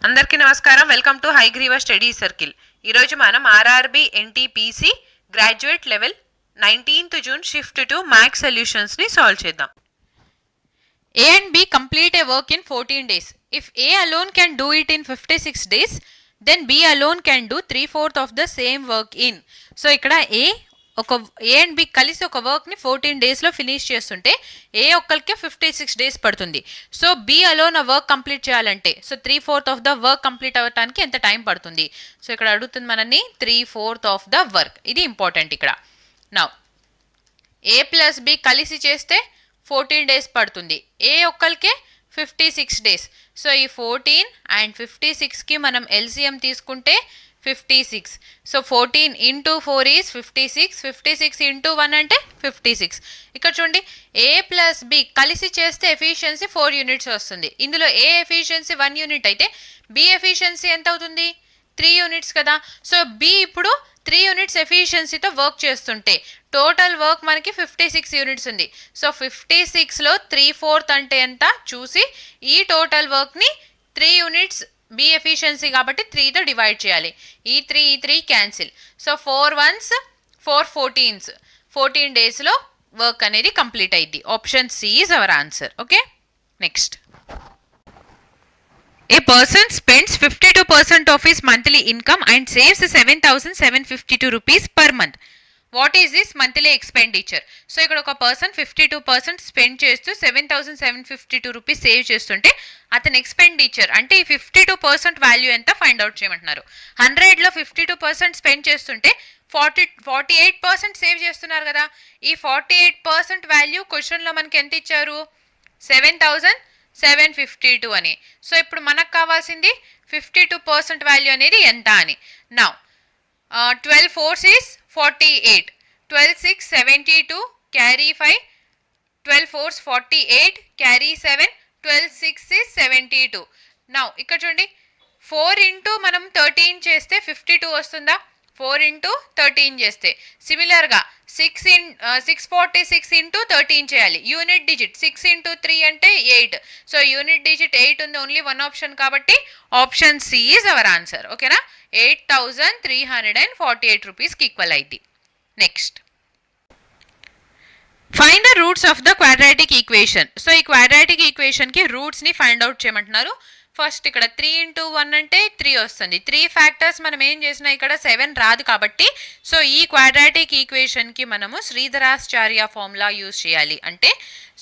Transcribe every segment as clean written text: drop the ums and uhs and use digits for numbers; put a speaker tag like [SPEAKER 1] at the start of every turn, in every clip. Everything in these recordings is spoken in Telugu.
[SPEAKER 1] అందరికీ నమస్కారం. Welcome to Hayagriva study circle. ఈరోజు మనం RRB NTPC graduate level 19th June shift two maths సొల్యూషన్స్ని సాల్వ్ చేద్దాం.
[SPEAKER 2] A and B complete a work in 14 days. If A alone can do it in 56 days, then B alone can do 3/4 of the same work in. So ఇక్కడ A and B కలిసి ఒక వర్క్ని 14 డేస్లో ఫినిష్ చేస్తుంటే ఏ ఒక్కరికి 56 డేస్ పడుతుంది. సో B అలోన్ ఆ వర్క్ కంప్లీట్ చేయాలంటే 3/4 ఆఫ్ ద వర్క్ కంప్లీట్ అవ్వడానికి ఎంత టైం పడుతుంది? సో ఇక్కడ అడుగుతుంది మనని 3/4 ఆఫ్ ద వర్క్. ఇది ఇంపార్టెంట్ ఇక్కడ. నౌ A ప్లస్ B కలిసి చేస్తే 14 డేస్ పడుతుంది. ఏ ఒక్కరికే 56 డేస్. సో ఈ 14 అండ్ 56కి మనం ఎల్సిఎం తీసుకుంటే 56. So 14 into 4 is 56. 56 ఇంటూ 1 అంటే 56. ఇక్కడ చూడండి, ఏ ప్లస్ బి కలిసి చేస్తే ఎఫిషియన్సీ 4 యూనిట్స్ వస్తుంది. ఇందులో ఏ ఎఫిషియన్సీ 1 యూనిట్ అయితే బి ఎఫిషియన్సీ ఎంత అవుతుంది? 3 యూనిట్స్ కదా. సో బి ఇప్పుడు 3 యూనిట్స్ ఎఫిషియన్సీతో వర్క్ చేస్తుంటే టోటల్ వర్క్ మనకి 56 యూనిట్స్ ఉంది. సో 56లో 3/4 అంటే ఎంత చూసి ఈ టోటల్ వర్క్ని 3 యూనిట్స్ బి ఎఫిషియన్సీ కాబట్టి 3తో డివైడ్ చేయాలి. ఈ 3 క్యాన్సిల్. సో 4 1s 4 14s 14 డేస్లో వర్క్ అనేది కంప్లీట్ అయింది. Option C is our answer. Okay, next. A person spends 52% of his monthly income and saves 7,752 rupees per month. What is this monthly expenditure? So ఇక్కడ ఒక పర్సన్ 52% స్పెండ్ చేస్తూ 7,752 రూపీస్ సేవ్ చేస్తుంటే అతని ఎక్స్పెండిచర్ అంటే ఈ 52% వాల్యూ ఎంత ఫైండ్ అవుట్ చేయమంటున్నారు. 100లో 52% స్పెండ్ చేస్తుంటే 48% సేవ్ చేస్తున్నారు కదా. ఈ 48% వాల్యూ క్వశ్చన్లో మనకి ఎంత ఇచ్చారు? 7,752 అని. సో ఇప్పుడు మనకు కావాల్సింది 52% వాల్యూ అనేది ఎంత అని. Now 12 4s is 48, 12 6 72, carry 5, 12 4s 48, carry 7, 12 6 is 72. Now ఇక్కడ చూడండి, 4 ఇంటూ మనం 13 చేస్తే 52 వస్తుందా? 4 ఇంటూ 13 చేస్తే సిమిలర్గా 646 ఇంటూ 13 చేయాలి. యూనిట్ డిజిట్ 6 ఇంటూ 3 అంటే 8. సో యూనిట్ డిజిట్ 8 ఉంది, ఓన్లీ వన్ ఆప్షన్ కాబట్టి option C is our answer. ఓకేనా? 8,348 రూపీస్కి ఈక్వల్ అయింది. Next, find the roots of the quadratic equation. So ఈ క్వాడ్రాటిక్ ఈక్వేషన్కి రూట్స్ని ఫైండ్ అవుట్ చేయమంటున్నారు. ఫస్ట్ ఇక్కడ 3 ఇంటూ 1 అంటే 3 వస్తుంది. 3 ఫ్యాక్టర్స్ మనం ఏం చేసినా ఇక్కడ 7 రాదు కాబట్టి సో ఈ క్వాడ్రాటిక్ ఈక్వేషన్కి మనము శ్రీధరాచార్య ఫార్ములా యూజ్ చేయాలి. అంటే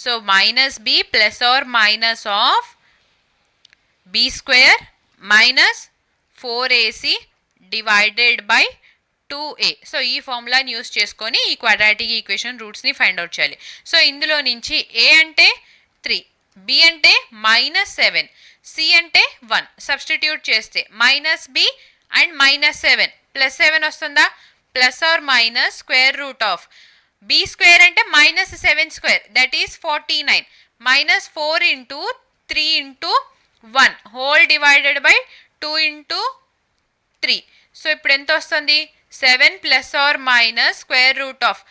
[SPEAKER 2] so minus B plus or minus of B square minus 4ac divided by 2a. So ఈ ఫార్ములాని యూజ్ చేసుకొని ఈ క్వాడ్రాటిక్ ఈక్వేషన్ రూట్స్ని ఫైండ్ అవుట్ చేయాలి. సో ఇందులో నుంచి a అంటే 3, b అంటే -7, c అంటే 1 సబ్స్టిట్యూట్ చేస్తే మైనస్ బి అండ్ -7 +7 వస్తుందా? Plus or minus square root of B square అంటే -7 square that is 49 minus 4 into 3 into 1 whole divided by 2 into 3. So ఇప్పుడు ఎంత వస్తుంది? 7 plus or minus square root of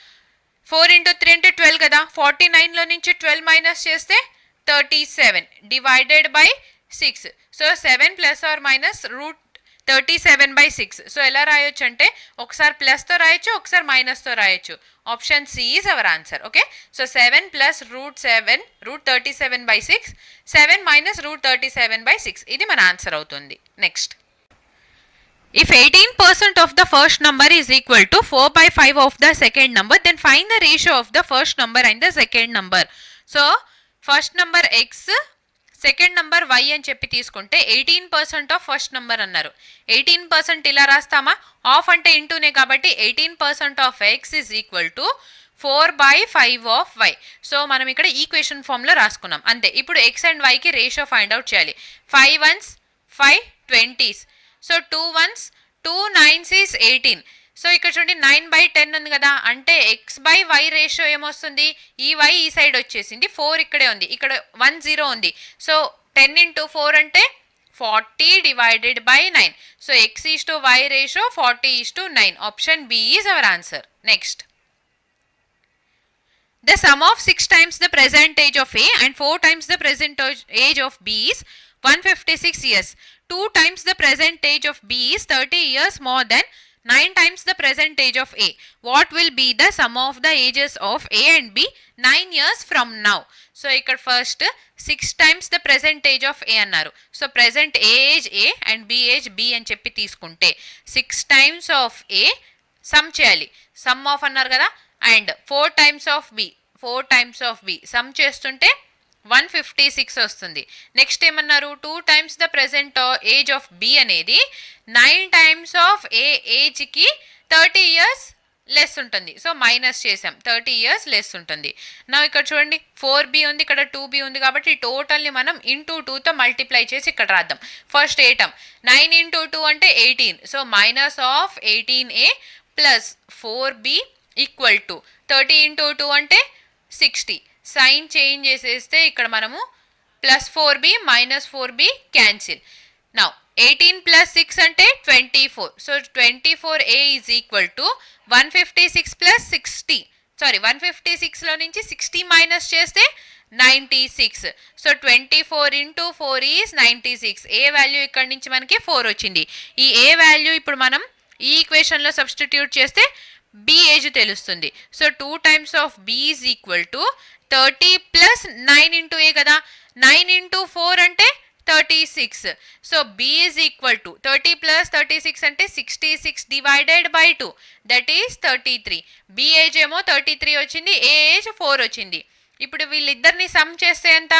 [SPEAKER 2] 4 into 3 అంటే 12 కదా. 49లో నుంచి 12 మైనస్ చేస్తే 37 divided by 6. So 7 plus or minus root 37/6. So ఎలా రాయొచ్చు అంటే ఒకసారి ప్లస్తో రాయొచ్చు, ఒకసారి మైనస్తో రాయొచ్చు. Option C is our answer. Okay, so 7 plus root 37/6, 7 minus root 37/6 ఇది మన ఆన్సర్ అవుతుంది. Next, if 18% of the first number is equal to 4/5 of the second number, then find the ratio of the first number and the second number. So first number x, second number y అని చెప్పి తీసుకుంటే 18% ఆఫ్ ఫస్ట్ నంబర్ అన్నారు. 18% ఇలా రాస్తామా? ఆఫ్ అంటే ఇంటూనే కాబట్టి 18% of x is equal to 4/5 of y. So మనం ఇక్కడ ఈక్వేషన్ ఫామ్లో రాసుకున్నాం అంతే. ఇప్పుడు x అండ్ yకి రేషియో ఫైండ్ అవుట్ చేయాలి. 5 1s 5 20s. So 2 1s 2 9s is 18. So ఇక్కడ చూడండి 9/10 ఉంది కదా, అంటే x/y రేషియో ఏమొస్తుంది? ఈ y ఈ సైడ్ వచ్చేసింది, 4 ఇక్కడే ఉంది, ఇక్కడ 1 0 ఉంది. సో 10 ఇంటూ 4 అంటే 40 divided by 9. So x/y ratio 40:9. Option B is our answer. Next, the sum of 6 times the present age of A and 4 times the present age of B is 156 years. 2 times the present age of B is 30 years more than 9 times the present age of A. What will be the sum of the ages of A and B 9 years from now? So ఇక్కడ first 6 times the present age of A అన్నారు. So present A age A and B age B అని చెప్పి తీసుకుంటే 6 times of A సమ్ చేయాలి. సమ్ ఆఫ్ అన్నారు కదా, and 4 times of B, 4 times of B some చేస్తుంటే 156 వస్తుంది. నెక్స్ట్ ఏమన్నారు, 2 times the present age of B అనేది 9 times of A ఏజ్కి 30 years లెస్ ఉంటుంది. సో మైనస్ చేసాం, 30 years లెస్ ఉంటుంది. నా ఇక్కడ చూడండి 4B ఉంది, ఇక్కడ 2B ఉంది, కాబట్టి టోటల్ని మనం ఇంటూ 2తో మల్టిప్లై చేసి ఇక్కడ రాద్దాం. ఫస్ట్ ఏ టర్మ్ 9 into 2 అంటే 18. So minus of 18A plus 4B equal to 30 into 2 అంటే 60. సైన్ చేంజ్ చేసేస్తే ఇక్కడ మనము plus 4B minus 4B cancel. Now 18 plus 6 అంటే 24. So 24A is equal to 156 plus 60. Sorry 156లో నుంచి 60 మైనస్ చేస్తే 96. So 24 into 4 is 96. A value ఇక్కడ నుంచి మనకి 4 వచ్చింది. ఈ ఏ వాల్యూ ఇప్పుడు మనం ఈ ఈక్వేషన్లో సబ్స్టిట్యూట్ చేస్తే B ఏజ్ తెలుస్తుంది. So 2 times of B is equal to 30 plus 9 into A కదా, 9 into 4 అంటే 36. So B is equal to 30 plus 36 అంటే 66 divided by 2 that is 33. B age ఏమో 33 వచ్చింది, A ఏజ్ 4 వచ్చింది. ఇప్పుడు వీళ్ళిద్దరిని సమ్ చేస్తే ఎంత,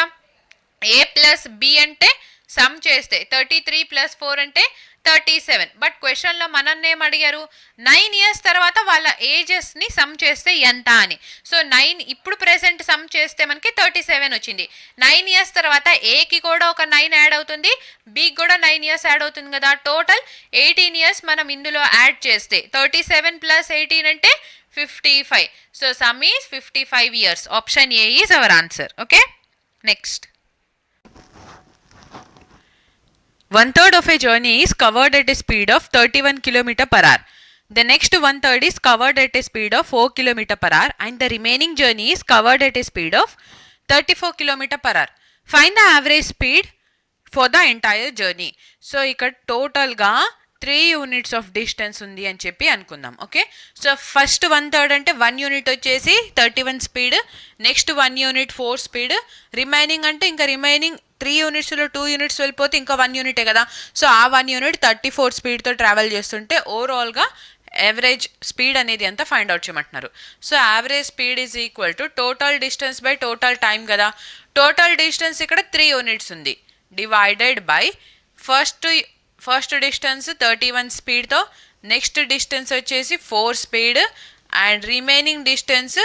[SPEAKER 2] A ప్లస్ B అంటే సమ్ చేస్తే 33 ప్లస్ 4 అంటే 37. బట్ క్వశ్చన్లో మనల్ని ఏం అడిగారు, 9 years తర్వాత వాళ్ళ ఏజెస్ని సమ్ చేస్తే ఎంత అని. సో 9 ఇప్పుడు ప్రెసెంట్ సమ్ చేస్తే మనకి 37 వచ్చింది. 9 years తర్వాత ఏకి కూడా ఒక 9 యాడ్ అవుతుంది, బికి కూడా 9 years యాడ్ అవుతుంది కదా, టోటల్ 18 years మనం ఇందులో యాడ్ చేస్తే 37 ప్లస్ 18 అంటే 55. So some is 55 years. Option A is our answer. Okay, next.
[SPEAKER 1] 1/3 of a journey is covered at a speed of 31 km per hour. The next 1/3 is covered at a speed of 4 km per hour and the remaining journey is covered at a speed of 34 km per hour. Find the average speed for the entire journey. So ఇక్కడ టోటల్గా 3 units of distance ఉంది అని చెప్పి అనుకుందాం. ఓకే, సో ఫస్ట్ 1/3 అంటే 1 unit వచ్చేసి 31 speed, next 1 unit 4 speed, remaining అంటే ఇంకా రిమైనింగ్ 3 unitsలో 2 units వెళ్ళిపోతే ఇంకా 1 unit కదా. సో ఆ 1 unit 34 స్పీడ్తో ట్రావెల్ చేస్తుంటే ఓవరాల్గా యావరేజ్ స్పీడ్ అనేది ఎంత ఫైండ్ అవుట్ చేయమంటున్నారు. So average speed is equal to total distance by total time కదా. టోటల్ డిస్టెన్స్ ఇక్కడ 3 units ఉంది, డివైడెడ్ బై ఫస్ట్ డిస్టెన్స్ 31 స్పీడ్తో, నెక్స్ట్ డిస్టెన్స్ వచ్చేసి 4 స్పీడ్ అండ్ రిమైనింగ్ డిస్టెన్స్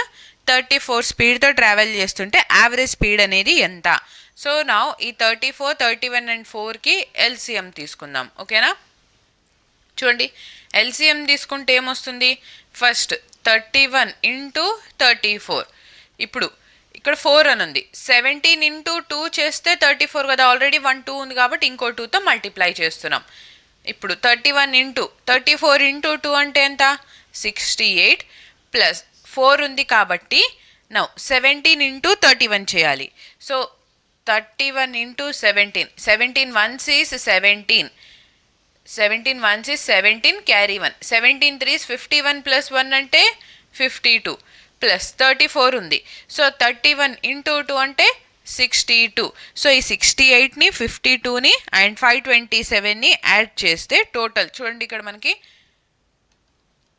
[SPEAKER 1] 34 స్పీడ్తో ట్రావెల్ చేస్తుంటే యావరేజ్ స్పీడ్ అనేది ఎంత. సో నా ఈ 34, 31 అండ్ 4కి ఎల్సిఎం తీసుకుందాం. ఓకేనా, చూడండి ఎల్సిఎం తీసుకుంటే ఏమొస్తుంది, ఫస్ట్ 31 into 34. ఇప్పుడు ఇక్కడ 4 అని ఉంది, 17 into 2 చేస్తే 34 కదా, ఆల్రెడీ 1 2 ఉంది కాబట్టి ఇంకో 2తో మల్టిప్లై చేస్తున్నాం. ఇప్పుడు 31 into 34 into 2 అంటే ఎంత, 68 ప్లస్ 4 ఉంది కాబట్టి నౌ 17 into 31 చేయాలి. So 31 into 17, 17 ones is 17, 17 ones is 17, carry 1, 17 3s 51 plus 1 అంటే 52 ప్లస్ 34 ఉంది. సో 31 into 2 అంటే 62. సో ఈ 68ని 52ని అండ్ 527ని యాడ్ చేస్తే టోటల్ చూడండి ఇక్కడ మనకి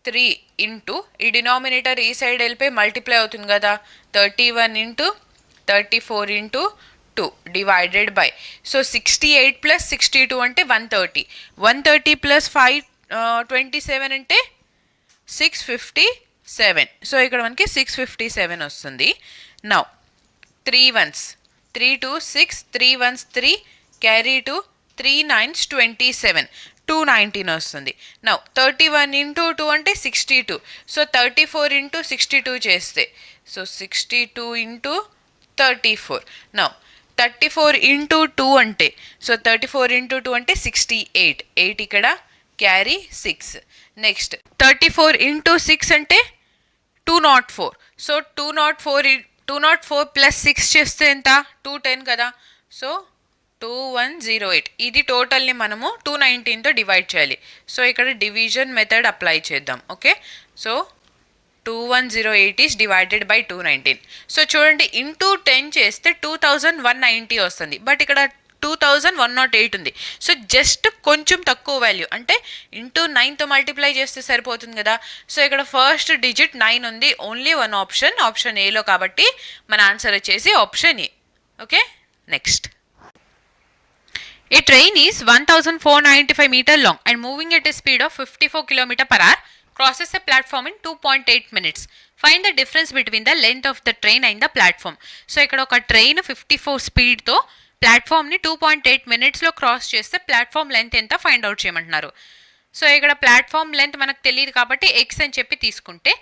[SPEAKER 1] 3 into ఈ డినామినేటర్ ఈ సైడ్ వెళ్ళిపోయి మల్టిప్లై అవుతుంది కదా, 31 into 34 into 2 divided by, so 68 plus 62 అంటే 130, 130 ప్లస్ 527 అంటే 657. సో ఇక్కడ మనకి 657 వస్తుంది. Now 3 ones 3 2 6, 3 ones 3, carry 2, 3 9s 27, 219 వస్తుంది. నౌ 31 into 2 అంటే 62. సో 34 into 62 చేస్తే సో 62 into 34. నౌ 34 into 2 అంటే సో 34 into 2 అంటే 68, 8 ఇక్కడ క్యారీ 6. నెక్స్ట్ 34 into 6 అంటే 204. సో 204 ప్లస్ 6 చేస్తే ఎంత, 210 కదా. సో 2108 ఇది టోటల్ని మనము 219తో డివైడ్ చేయాలి. సో ఇక్కడ డివిజన్ మెథడ్ అప్లై చేద్దాం. Okay, so 2108 is divided by 219. So చూడండి, ఇంటూ 10 చేస్తే 2190 వస్తుంది, బట్ ఇక్కడ 2108 ఉంది. సో జస్ట్ కొంచెం తక్కువ వాల్యూ, అంటే ఇంటూ 9తో మల్టిప్లై చేస్తే సరిపోతుంది కదా. సో ఇక్కడ ఫస్ట్ డిజిట్ 9 ఉంది, ఓన్లీ వన్ ఆప్షన్, ఆప్షన్ ఏలో, కాబట్టి మన ఆన్సర్ వచ్చేసి option A. Okay, next. A train is 1495 meter long and moving at a speed of 54 km per hour crosses a platform in 2.8 minutes. Find the difference between the length of the train and the platform. So ఇక్కడ ఒక ట్రైన్ 54 స్పీడ్తో ప్లాట్ఫామ్ని 2.8 మినిట్స్లో క్రాస్ చేస్తే ప్లాట్ఫామ్ లెంత్ ఎంత ఫైండ్ అవుట్ చేయమంటున్నారు. సో ఇక్కడ ప్లాట్ఫామ్ లెంత్ మనకు తెలియదు కాబట్టి ఎక్స్ అని చెప్పి తీసుకుంటే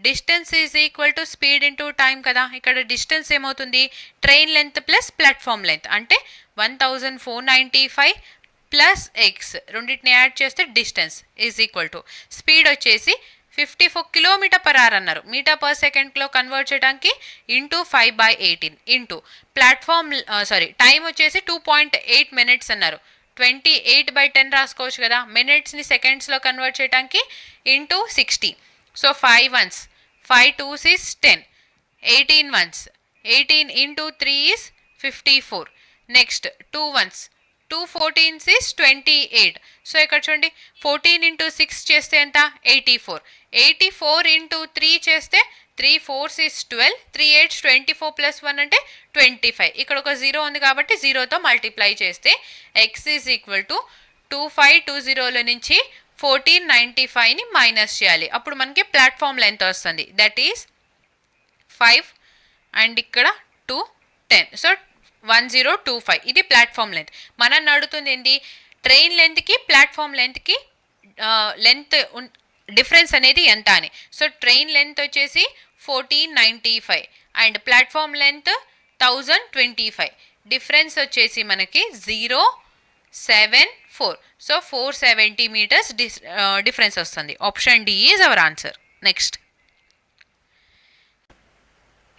[SPEAKER 1] distance is equal to speed into time కదా. ఇక్కడ డిస్టెన్స్ ఏమవుతుంది, train length plus platform length, అంటే 1495 ప్లస్ ఎక్స్, రెండింటిని యాడ్ చేస్తే distance is equal to speed వచ్చేసి 54 km/h అన్నారు, మీటర్ పర్ సెకండ్లో కన్వర్ట్ చేయడానికి ఇంటూ 5/18 ఇంటూ ప్లాట్ఫామ్ టైం వచ్చేసి 2.8 మినిట్స్ అన్నారు, 28/10 రాసుకోవచ్చు కదా. మినిట్స్ని సెకండ్స్లో కన్వర్ట్ చేయడానికి into 60. So 5 ones 5 2s is 10, 18 ones 18 into 3 is 54. Next 2 ones 2 14s is 28. So ఇక్కడ చూడండి, 14 into 6 చేస్తే ఎంత, 84. 84 into 3 చేస్తే 3 4s is 12, 3 8s 24 plus 1 అంటే 25. ఇక్కడ ఒక 0 ఉంది కాబట్టి 0తో మల్టిప్లై చేస్తే ఎక్స్ ఈజ్ ఈక్వల్ టు 2520లో నుంచి 1495ని మైనస్ చేయాలి, అప్పుడు మనకి ప్లాట్ఫామ్ లెంత్ వస్తుంది, దట్ ఈస్ 5 అండ్ ఇక్కడ 2 10. సో 1025 ఇది ప్లాట్ఫామ్ లెంత్. మనం అడుగుతుంది ఏంటి, ట్రైన్ లెంత్కి ప్లాట్ఫామ్ లెంత్కి లెంత్ డిఫరెన్స్ అనేది ఎంత అని. సో ట్రైన్ లెంత్ వచ్చేసి 1495 అండ్ ప్లాట్ఫామ్ లెంత్ 1025, డిఫరెన్స్ వచ్చేసి మనకి 074. సో 470 meters డిఫరెన్స్ వస్తుంది. Option D is our answer. Next.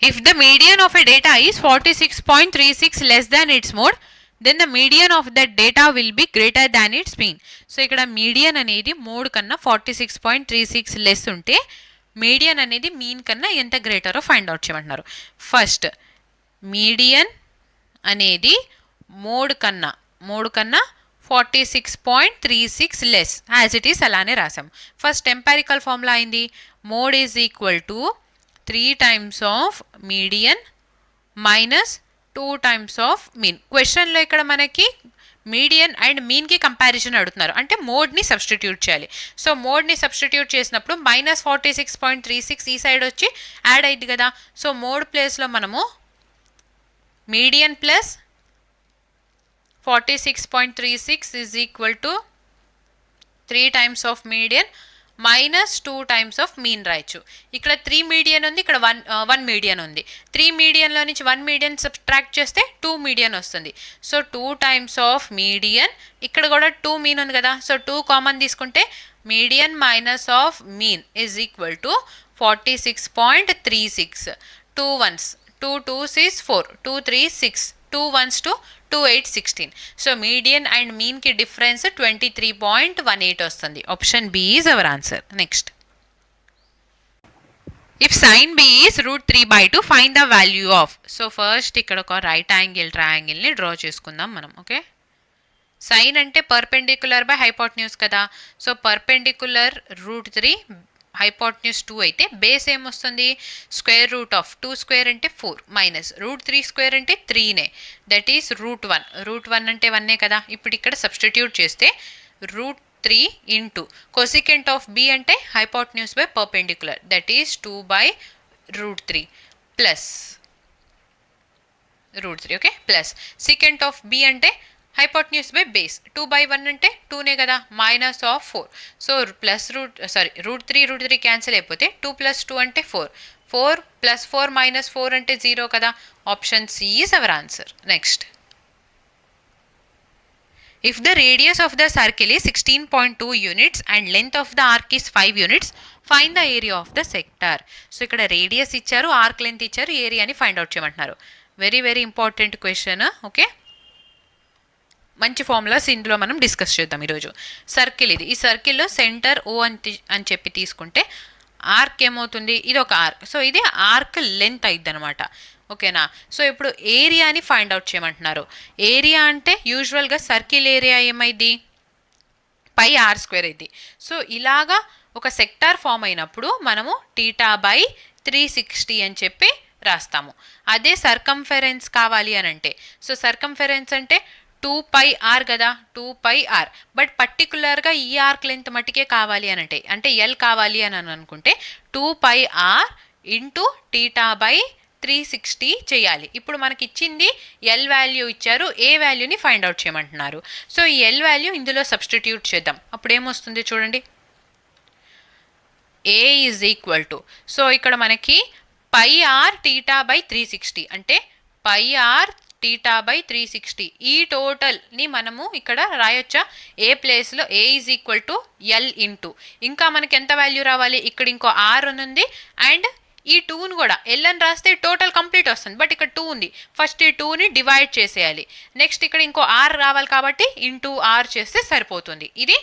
[SPEAKER 1] If the median of a data is 46.36 less than its mode, then the median of that data will be greater than its mean. So ఇక్కడ మీడియన్ అనేది మోడ్ కన్నా 46.36 లెస్ ఉంటే మీడియన్ అనేది మీన్ కన్నా ఎంత గ్రేటరో ఫైండ్ అవుట్ చేయమంటున్నారు. ఫస్ట్ మీడియన్ అనేది మోడ్ కన్నా 46.36 లెస్ యాజ్ ఇట్ ఈస్ అలానే రాసాం. ఫస్ట్ ఎంపారికల్ ఫార్ములా అయింది, mode is equal to 3 times of median minus 2 times of mean. క్వశ్చన్లో ఇక్కడ మనకి మీడియన్ అండ్ మీన్కి కంపారిజన్ అడుగుతున్నారు, అంటే మోడ్ని సబ్స్టిట్యూట్ చేయాలి. సో మోడ్ని సబ్స్టిట్యూట్ చేసినప్పుడు -46.36 ఈ సైడ్ వచ్చి యాడ్ అయింది కదా. సో మోడ్ ప్లేస్లో మనము median plus 46.36 is equal to 3 times of median minus 2 times of mean రాయొచ్చు. ఇక్కడ 3 మీడియన్ ఉంది, ఇక్కడ 1 మీడియన్ ఉంది. 3 మీడియన్లో నుంచి 1 మీడియన్ సబ్ట్రాక్ట్ చేస్తే 2 మీడియన్ వస్తుంది. సో 2 times ఆఫ్ మీడియన్, ఇక్కడ కూడా 2 మీన్ ఉంది కదా. సో 2 కామన్ తీసుకుంటే median minus of mean is equal to 46.36. 2 ones 2 2s is 4, 2 3 6, 2 ones to 2 8 16. So median and మీన్కి డిఫరెన్స్ 23.18 వస్తుంది. Option B is our answer. Next. If sine B is √3/2 find the value of. So first ఇక్కడ ఒక రైట్ యాంగిల్ ట్రయాంగిల్ని డ్రా చేసుకుందాం మనం. ఓకే, సైన్ అంటే పర్పెండిక్యులర్ బై హైపోటెన్యూస్ కదా. సో పర్పెండిక్యులర్ √3, హైపోటెన్యూస్ 2 అయితే బేస్ ఏమొస్తుంది, √2² అంటే 4 మైనస్ √3² అంటే 3నే, దట్ ఈస్ √1. √1 అంటే 1 కదా. ఇప్పుడు ఇక్కడ సబ్స్టిట్యూట్ చేస్తే √3 ఇంటూ కొసికెంట్ ఆఫ్ బి అంటే hypotenuse by perpendicular, that is 2/√3 plus √3. Okay, plus secant of B అంటే హైపోటెన్యూస్ బై బేస్, 2/1 అంటే 2నే కదా, మైనస్ ఆఫ్ 4. సో √3 క్యాన్సిల్ అయిపోతే 2 + 2 అంటే 4, 4 + 4 - 4 అంటే 0 కదా. Option C is our answer. Next. If the radius of the circle is 16.2 units and length of the arc is 5 units, find the area of the sector. So ఇక్కడ రేడియస్ ఇచ్చారు, ఆర్క్ లెంత్ ఇచ్చారు, ఏరియాని ఫైండ్ అవుట్ చేయమంటున్నారు. Very very important question. Okay,
[SPEAKER 2] మంచి ఫార్ములాస్ ఇందులో మనం డిస్కస్ చేద్దాం ఈరోజు. సర్కిల్ ఇది, ఈ సర్కిల్లో సెంటర్ ఓ అని చెప్పి తీసుకుంటే ఆర్క్ ఏమవుతుంది, ఇది ఒక ఆర్క్, సో ఇది ఆర్క్ లెంత్ అయింది అనమాట. ఓకేనా. సో ఇప్పుడు ఏరియాని ఫైండ్ అవుట్ చేయమంటున్నారు. ఏరియా అంటే యూజువల్గా సర్కిల్ ఏరియా ఏమైంది, పై ఆర్ స్క్వేర్ అయింది. సో ఇలాగా ఒక సెక్టార్ ఫామ్ అయినప్పుడు మనము టీటా బై 360 అని చెప్పి రాస్తాము. అదే సర్కంఫెరెన్స్ కావాలి అని అంటే, సో సర్కంఫెరెన్స్ అంటే 2πr కదా, 2πr. బట్ పర్టికులర్గా ఈ ఆర్క్ లెంత్ మట్టికే కావాలి అని అంటే ఎల్ కావాలి అని అనుకుంటే 2πr ఇంటూ టీటా బై 360 చేయాలి. ఇప్పుడు మనకి ఇచ్చింది ఎల్ వాల్యూ ఇచ్చారు, ఏ వాల్యూని ఫైండ్ అవుట్ చేయమంటున్నారు. సో ఈ ఎల్ వాల్యూ ఇందులో సబ్స్టిట్యూట్ చేద్దాం. అప్పుడు ఏమొస్తుంది చూడండి, ఏ ఈజ్ ఈక్వల్ టు, సో ఇక్కడ మనకి πr టీటా బై 360 అంటే πr టీటా బై 360. ఈ టోటల్ని మనము ఇక్కడ రాయొచ్చా, ఏ ప్లేస్లో A is equal to L into, ఇంకా మనకి ఎంత వాల్యూ రావాలి, ఇక్కడ ఇంకో ఆర్ ఉంది అండ్ ఈ 2ని కూడా ఎల్ అని రాస్తే టోటల్ కంప్లీట్ వస్తుంది. బట్ ఇక్కడ 2 ఉంది, ఫస్ట్ ఈ 2ని డివైడ్ చేసేయాలి. నెక్స్ట్ ఇక్కడ ఇంకో ఆర్ రావాలి కాబట్టి ఇంటూ ఆర్ చేస్తే సరిపోతుంది. ఇది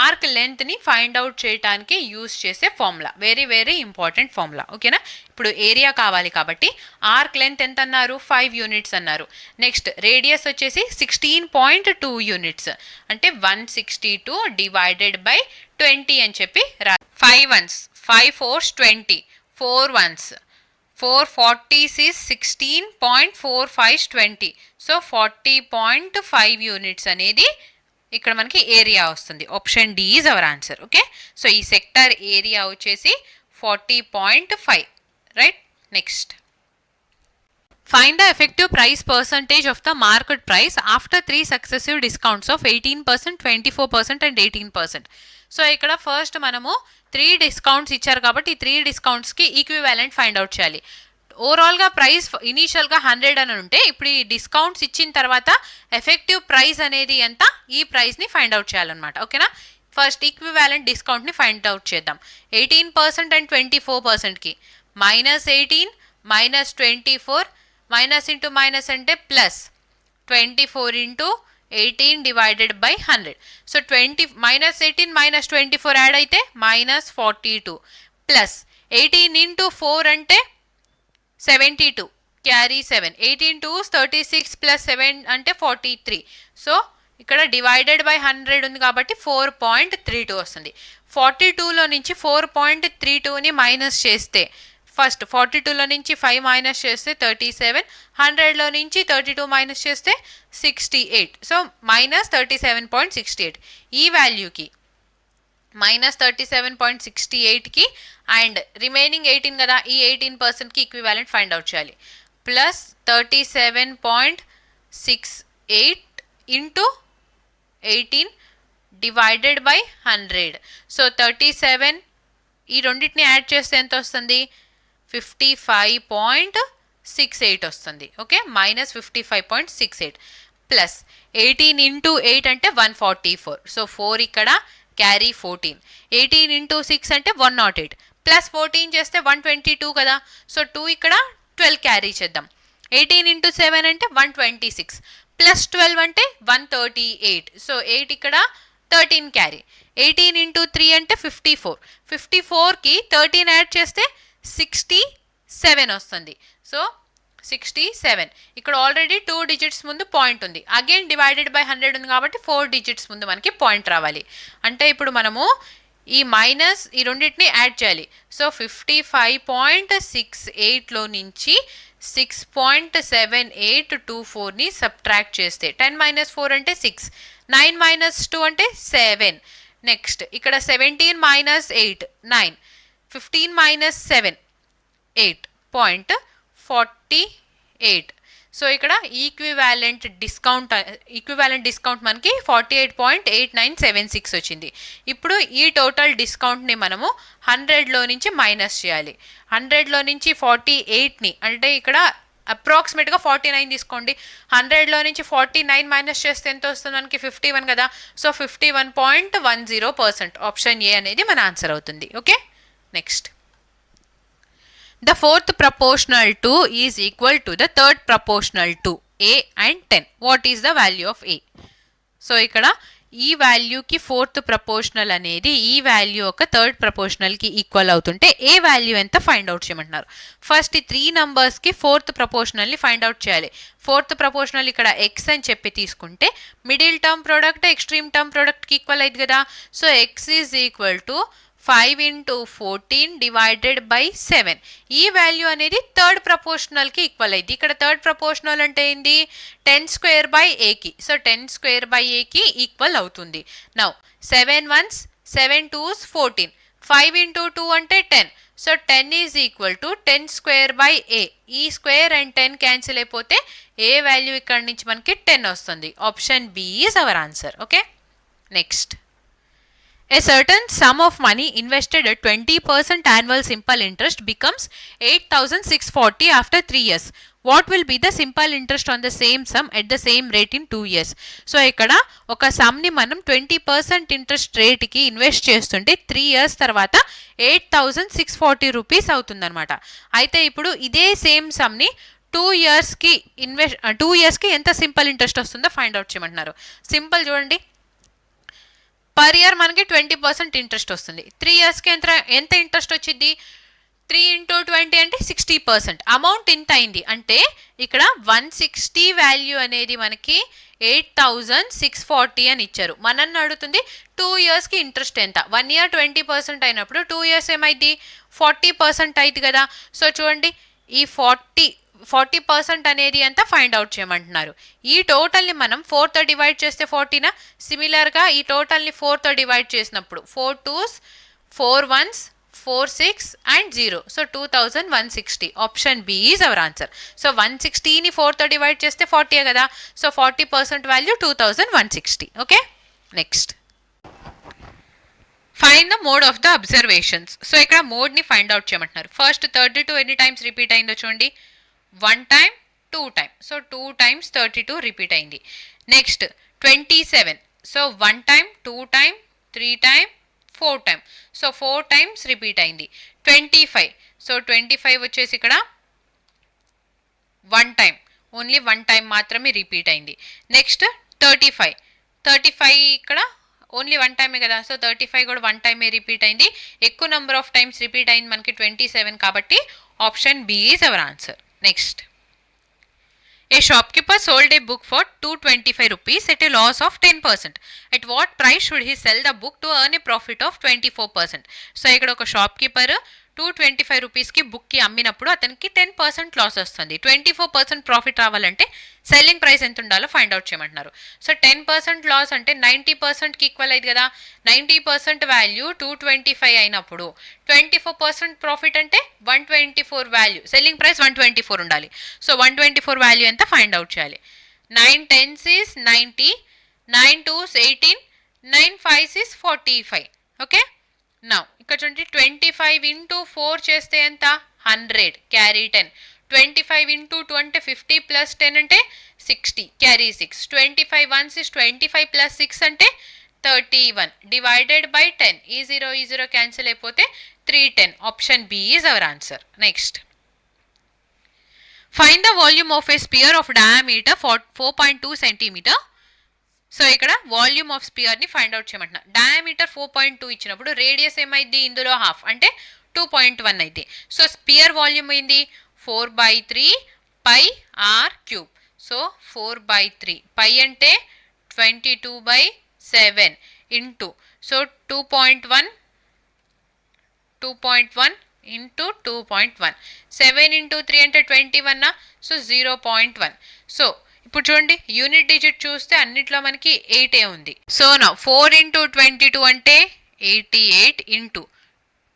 [SPEAKER 2] ఆర్క్ లెంత్ని ఫైండ్ అవుట్ చేయడానికి యూజ్ చేసే formula, very very important formula. ఓకేనా. ఇప్పుడు ఏరియా కావాలి కాబట్టి ఆర్క్ లెంత్ ఎంత అన్నారు, 5 యూనిట్స్ అన్నారు. నెక్స్ట్ రేడియస్ వచ్చేసి 16.2 యూనిట్స్ అంటే 162 డివైడెడ్ బై 20 అని చెప్పి 5 once 5 4s 20, 4 ones 4 40s is 16.45 20. So 40.5 units అనేది ఇక్కడ మనకి ఏరియా వస్తుంది. Option D is our answer. Okay. So ఈ సెక్టార్ ఏరియా వచ్చేసి 40.5, right. Next, find the effective price percentage of the market price after 3 successive discounts of 18%, 24% and 18%. So ఇక్కడ ఫస్ట్ మనము 3 డిస్కౌంట్స్ ఇచ్చారు కాబట్టి ఈ 3 డిస్కౌంట్స్కి ఈక్వివాలెంట్ ఫైండ్ అవుట్ చేయాలి. ఓవరాల్గా ప్రైస్ ఇనీషియల్గా 100 అని ఉంటే ఇప్పుడు ఈ డిస్కౌంట్స్ ఇచ్చిన తర్వాత ఎఫెక్టివ్ ప్రైస్ అనేది ఎంత, ఈ ప్రైస్ని ఫైండ్ అవుట్ చేయాలన్నమాట. ఓకేనా. ఫస్ట్ ఈక్వివాలెంట్ డిస్కౌంట్ని ఫైండ్ అవుట్ చేద్దాం. 18% అండ్ 24%కి -18 -24 మైనస్ ఇంటూ మైనస్ అంటే plus 24 into 18 divided by 100. So -18 -24 add అయితే -42 ప్లస్ 18 ఇంటూ 4 అంటే 72 క్యారీ 7, 18 2s 36 ప్లస్ 7 అంటే 43. సో ఇక్కడ డివైడెడ్ బై 100 ఉంది కాబట్టి 4.32 వస్తుంది. 42లో నుంచి 4.32ని మైనస్ చేస్తే, ఫస్ట్ 42లో నుంచి 5 మైనస్ చేస్తే 37, 100లో నుంచి 32 మైనస్ చేస్తే 68. సో -37.68 ఈ వాల్యూకి -37.68కి అండ్ రిమైనింగ్ 18 కదా, ఈ 18%కి ఈక్వివాలెంట్ ఫైండ్ అవుట్ చేయాలి. Plus 37.68 into 18 divided by 100. So 37 ఈ రెండింటిని యాడ్ చేస్తే ఎంత వస్తుంది, 55.68 వస్తుంది. ఓకే, -55.68 ప్లస్ 18 ఇంటూ 8 అంటే 144. సో 4 ఇక్కడ క్యారీ 14, 18 ఇంటూ 6 అంటే 108 ప్లస్ 14 చేస్తే 122 కదా. సో 2 ఇక్కడ 12 క్యారీ చేద్దాం. 18 ఇంటూ 7 అంటే 126 ప్లస్ 12 అంటే 138. సో 8 ఇక్కడ 13 క్యారీ. 18 ఇంటూ 3 అంటే 54, 54కి 13 యాడ్ చేస్తే 67 వస్తుంది. సో 67 ఇక్కడ ఆల్రెడీ 2 డిజిట్స్ ముందు పాయింట్ ఉంది, అగైన్ డివైడెడ్ బై 100 ఉంది కాబట్టి 4 డిజిట్స్ ముందు మనకి పాయింట్ రావాలి. అంటే ఇప్పుడు మనము ఈ మైనస్ ఈ రెండింటిని యాడ్ చేయాలి. సో 55.68లో నుంచి 6.7824ని సబ్ట్రాక్ట్ చేస్తే 10 - 4 అంటే 6, 9 - 2 అంటే 7. నెక్స్ట్ ఇక్కడ 17 - 8 9, 15 - 7 8.48. సో ఇక్కడ ఈక్వివాలెంట్ డిస్కౌంట్ మనకి 48.8976 వచ్చింది. ఇప్పుడు ఈ టోటల్ డిస్కౌంట్ని మనము 100లో నుంచి మైనస్ చేయాలి. 100లో నుంచి 48ని అంటే ఇక్కడ అప్రాక్సిమేట్గా 49 తీసుకోండి. 100లో నుంచి 49 మైనస్ చేస్తే ఎంత వస్తుంది మనకి, 51 కదా. సో 51.10%. ఆప్షన్ ఏ అనేది మన ఆన్సర్ అవుతుంది. Okay. Next, the fourth proportional to is equal to the third proportional to, A and 10. What is the value of A? So ఇక్కడ ఈ వాల్యూకి ఫోర్త్ ప్రపోర్షనల్ అనేది ఈ వాల్యూ ఒక థర్డ్ ప్రపోర్షనల్కి ఈక్వల్ అవుతుంటే ఏ వాల్యూ ఎంత ఫైండ్ అవుట్ చేయమంటున్నారు. ఫస్ట్ ఈ 3 నంబర్స్కి ఫోర్త్ ప్రపోర్షనల్ని ఫైండ్ అవుట్ చేయాలి. ఫోర్త్ ప్రపోర్షనల్ ఇక్కడ ఎక్స్ అని చెప్పి తీసుకుంటే middle term product extreme term ప్రోడక్ట్కి ఈక్వల్ అయింది కదా. So X is equal to 5 into 14 divided by 7. ఈ వాల్యూ అనేది థర్డ్ ప్రపోర్షనల్కి ఈక్వల్ అయింది. ఇక్కడ థర్డ్ ప్రపోర్షనల్ అంటే ఏంది 10 స్క్వేర్ బై ఏకి. సో 10 స్క్వేర్ బై ఏకి ఈక్వల్ అవుతుంది. Now 7 1s 7 2s 14. 5 into 2 అంటే 10. So 10 is equal to 10 square by A. ఈ స్క్వేర్ అండ్ 10 క్యాన్సిల్ అయిపోతే ఏ వాల్యూ ఇక్కడ నుంచి మనకి 10 వస్తుంది. Option B is our answer. Okay, next. A certain sum of money invested at 20% annual simple interest becomes 8,640 after 3 years. What will be the simple interest on the same sum at the same rate in 2 years? So ఇక్కడ ఒక సమ్ని మనం 20% ఇంట్రెస్ట్ రేట్కి ఇన్వెస్ట్ చేస్తుంటే 3 years తర్వాత 8,640 రూపీస్ అవుతుందన్నమాట. అయితే ఇప్పుడు ఇదే సేమ్ సమ్ని 2 yearsకి 2 yearsకి ఎంత సింపుల్ ఇంట్రెస్ట్ వస్తుందో ఫైండ్ అవుట్ చేయమంటున్నారు. సింపుల్ చూడండి, పర్ ఇయర్ మనకి 20% ఇంట్రెస్ట్ వస్తుంది. 3 yearsకి ఎంత ఇంట్రెస్ట్ వచ్చింది? 3 into 20 అంటే 60%. అమౌంట్ ఇంత అయింది అంటే ఇక్కడ 160 వాల్యూ అనేది మనకి 8,640 అని ఇచ్చారు. మనల్ని అడుగుతుంది 2 yearsకి ఇంట్రెస్ట్ ఎంత. 1 year 20% అయినప్పుడు 2 years ఏమైంది 40% అయింది కదా. సో చూడండి, ఈ 40% అనేది ఎంత ఫైండ్ అవుట్ చేయమంటున్నారు. ఈ టోటల్ని మనం 4తో డివైడ్ చేస్తే 40నా. సిమిలర్గా ఈ టోటల్ని 4తో డివైడ్ చేసినప్పుడు 4 2s 4 1s 4 6 and 0. So 2,160. Option B is our answer. So 160ని 4తో డివైడ్ చేస్తే 40 కదా. So 40% value 2,160. Okay, next. Find the mode of the observations. So ఇక్కడ మోడ్ని ఫైండ్ అవుట్ చేయమంటున్నారు. ఫస్ట్ 32 ఎన్ని టైమ్స్ రిపీట్ అయిందో చూడండి. 1 time 2 time. So 2 times 32 repeat అయింది. Next 27. So 1 time 2 time 3 time 4 time. So 4 times repeat అయింది. 25. సో 25 వచ్చేసి ఇక్కడ 1 time, ఓన్లీ 1 time మాత్రమే రిపీట్ అయింది. నెక్స్ట్ 35. 35 ఇక్కడ ఓన్లీ 1 టైమే కదా. సో 35 కూడా 1 టైమే రిపీట్ అయింది. ఎక్కువ నెంబర్ ఆఫ్ టైమ్స్ రిపీట్ అయింది మనకి 27 కాబట్టి option B is our answer. Next. A shopkeeper sold a book for 225 rupees at a loss of 10%. At what price should he sell the book to earn a profit of 24%? So ఇక్కడ ఒక షాప్ కీపర్ 225 రూపీస్కి బుక్కి అమ్మినప్పుడు అతనికి 10% లాస్ వస్తుంది. 24% ప్రాఫిట్ రావాలంటే సెల్లింగ్ ప్రైస్ ఎంత ఉండాలో ఫైండ్ అవుట్ చేయమంటున్నారు. సో 10% లాస్ అంటే 90%కి ఈక్వల్ అయింది కదా. 90% వాల్యూ 225 అయినప్పుడు 24% ప్రాఫిట్ అంటే 124 వాల్యూ, సెల్లింగ్ ప్రైస్ 124 ఉండాలి. సో 124 వాల్యూ ఎంత ఫైండ్ అవుట్ చేయాలి. 9 10s is 90, 9 2s 18, 9 5s is 45. Okay, now ఇక్కడ చూడండి 25 into 4 చేస్తే ఎంత 100, క్యారీ 10. 25 into 2 అంటే 50 plus 10 అంటే 60, క్యారీ 6. 25 1s is 25 plus 6 అంటే 31 డివైడెడ్ బై 10. ఈ 0 క్యాన్సిల్ అయిపోతే 310. Option B is our answer. Next. Find the volume of a sphere of diameter 4.2 centimeter. So ఇక్కడ వాల్యూమ్ ఆఫ్ స్పియర్ని ఫైండ్ అవుట్ చేయమంటున్నా. డయామీటర్ 4.2 ఇచ్చినప్పుడు రేడియస్ ఏమైంది ఇందులో హాఫ్ అంటే 2.1 అయితే. సో స్పియర్ వాల్యూమ్ ఏంది 4/3 పై ఆర్ క్యూబ్. సో 4/3 పై అంటే 22/7 ఇంటూ సో 2.1 ఇంటూ 2.1. 7 into 3 అంటే 21. సో 0.1. సో ఇప్పుడు చూడండి యూనిట్ డిజిట్ చూస్తే అన్నిట్లో మనకి 8 ఉంది. సో నా 4 into 22 అంటే 88 ఇంటూ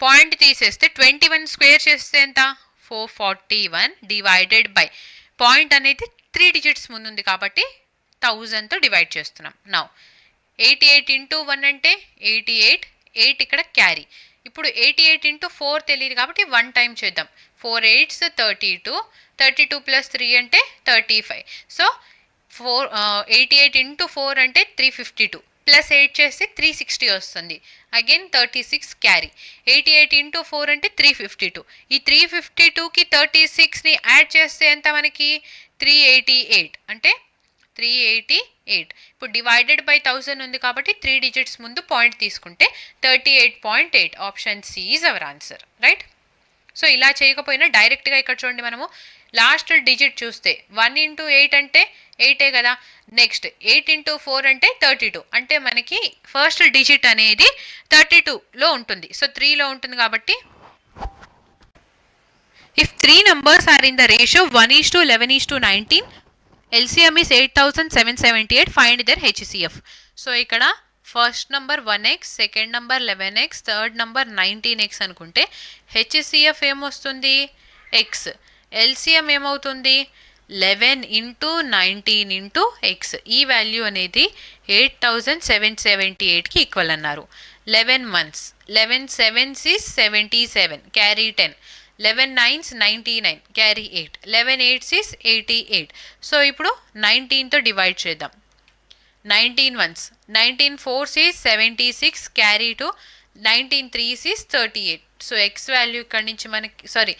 [SPEAKER 2] పాయింట్ తీసేస్తే 21 స్క్వేర్ చేస్తే ఎంత 441 డివైడెడ్ బై పాయింట్ అనేది 3 డిజిట్స్ ముందుంది కాబట్టి 1000తో డివైడ్ చేస్తున్నాం. నా 88 into 1 అంటే 88, 8 ఇక్కడ క్యారీ. ఇప్పుడు 88 into 4 తెలియదు కాబట్టి 1 టైం చేద్దాం. 4 8s 32, 32 plus 3 అంటే 35. సో 88 into 4 అంటే 352 ప్లస్ 8 చేస్తే 360 వస్తుంది. Again 36 carry. 88 into 4 అంటే 352. ఈ 352కి 36ని యాడ్ చేస్తే ఎంత మనకి 388 అంటే 388. ఇప్పుడు డివైడెడ్ బై 1000 ఉంది కాబట్టి 3 డిజిట్స్ ముందు పాయింట్ తీసుకుంటే 38.8. Option C is our answer, right? So ఇలా చేయకపోయినా డైరెక్ట్గా ఇక్కడ చూడండి, మనము లాస్ట్ డిజిట్ చూస్తే 1 ఇంటూ 8 అంటే 8 కదా. నెక్స్ట్ 8 ఇంటూ 4 అంటే 32. అంటే మనకి ఫస్ట్ డిజిట్ అనేది 32లో ఉంటుంది. సో 3లో ఉంటుంది కాబట్టి if 3 numbers are in the ratio 1:11:19, LCM is 8778. Find their HCF. So ఇక్కడ first number 1x, second number 11x, third number 19x అనుకుంటే హెచ్సిఎఫ్ ఏమొస్తుంది? ఎక్స్. ఎల్సిఎం ఏమవుతుంది? 11 ఇంటూ 19 ఇంటూ ఎక్స్. ఈ వాల్యూ అనేది 8778కి ఈక్వల్ అన్నారు. 11 months, 11 7s is 77, carry 10. 11 9s 99, carry 8. 11 8s is 88. So ఇప్పుడు 19తో డివైడ్ చేద్దాం. 19 ones, 19 4s is 76, carry 2. 19 3s is 38. So X value ఇక్కడ నుంచి మనకి